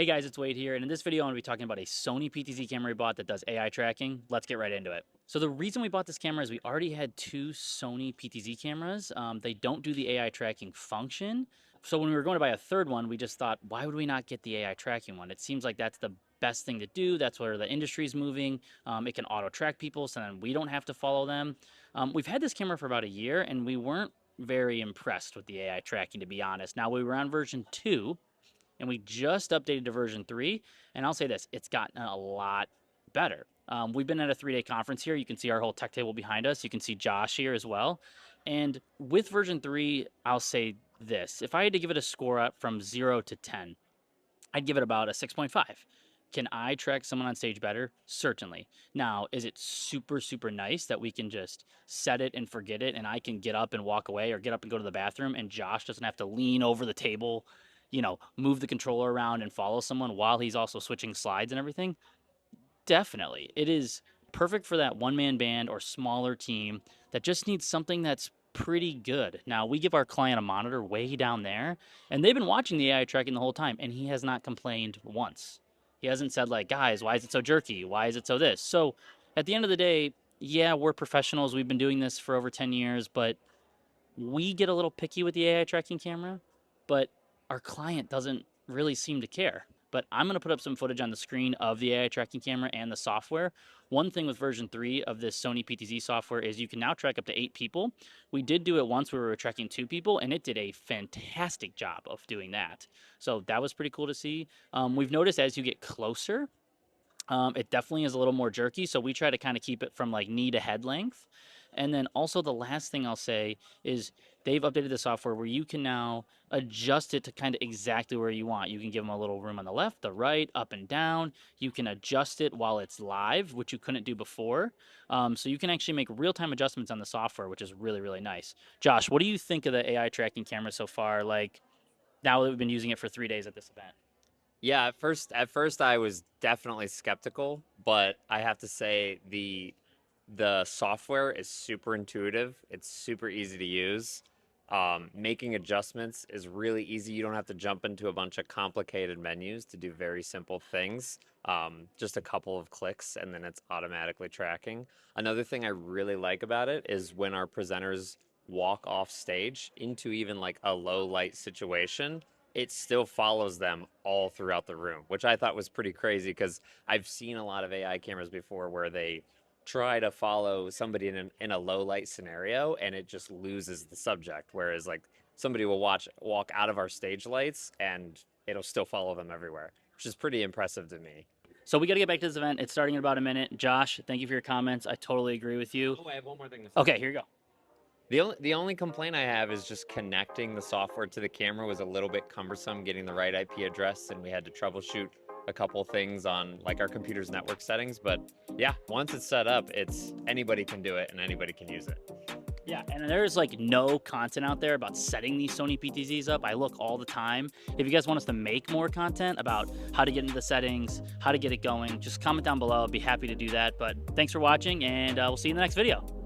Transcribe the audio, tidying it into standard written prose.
Hey guys, it's Wade here, and in this video I'm going to be talking about a Sony PTZ camera we bought that does AI tracking. Let's get right into it. So the reason we bought this camera is we already had two Sony PTZ cameras. They don't do the AI tracking function. So when we were going to buy a third one, we just thought, why would we not get the AI tracking one? It seems like that's the best thing to do. That's where the industry is moving. It can auto track people, so then we don't have to follow them. We've had this camera for about a year, and we weren't very impressed with the AI tracking, to be honest. Now we were on version 2, and we just updated to version 3, and I'll say this, it's gotten a lot better. We've been at a 3-day conference here. You can see our whole tech table behind us. You can see Josh here as well. And with version 3, I'll say this. If I had to give it a score up from 0 to 10, I'd give it about a 6.5. Can I track someone on stage better? Certainly. Now, is it super, super nice that we can just set it and forget it, and I can get up and walk away or get up and go to the bathroom, and Josh doesn't have to lean over the table, move the controller around and follow someone while he's also switching slides and everything? Definitely. It is perfect for that one-man band or smaller team that just needs something that's pretty good. Now, we give our client a monitor way down there, and they've been watching the AI tracking the whole time, and he has not complained once. He hasn't said, like, guys, why is it so jerky? Why is it so this? So at the end of the day, yeah, we're professionals. We've been doing this for over 10 years, but we get a little picky with the AI tracking camera, but our client doesn't really seem to care. But I'm going to put up some footage on the screen of the AI tracking camera and the software. One thing with version 3 of this Sony PTZ software is you can now track up to 8 people. We did do it once where we were tracking 2 people, and it did a fantastic job of doing that. So that was pretty cool to see. We've noticed as you get closer, it definitely is a little more jerky, so we try to kind of keep it from like knee to head length. And then also the last thing I'll say is they've updated the software where you can now adjust it to kind of exactly where you want. You can give them a little room on the left, the right, up and down. You can adjust it while it's live, which you couldn't do before. So you can actually make real-time adjustments on the software, which is really, really nice. Josh, what do you think of the AI tracking camera so far? Like, now that we've been using it for 3 days at this event. Yeah, at first I was definitely skeptical, but I have to say the software is super intuitive. It's super easy to use. Making adjustments is really easy. You don't have to jump into a bunch of complicated menus to do very simple things. Just a couple of clicks and then it's automatically tracking. Another thing I really like about it is when our presenters walk off stage into even like a low light situation, it still follows them all throughout the room, which I thought was pretty crazy because I've seen a lot of AI cameras before where they try to follow somebody in a low light scenario and it just loses the subject. Whereas like somebody will walk out of our stage lights and it'll still follow them everywhere, which is pretty impressive to me. So we got to get back to this event. It's starting in about a minute. Josh, thank you for your comments. I totally agree with you. Oh, I have one more thing to say. Okay, here you go. The only complaint I have is just connecting the software to the camera was a little bit cumbersome, getting the right IP address, and we had to troubleshoot a couple things on like our computer's network settings. But yeah, once it's set up, it's anybody can do it and anybody can use it. Yeah, and there's like no content out there about setting these Sony PTZs up. I look all the time. If you guys want us to make more content about how to get into the settings, how to get it going, just comment down below. I'd be happy to do that. But thanks for watching, and we'll see you in the next video.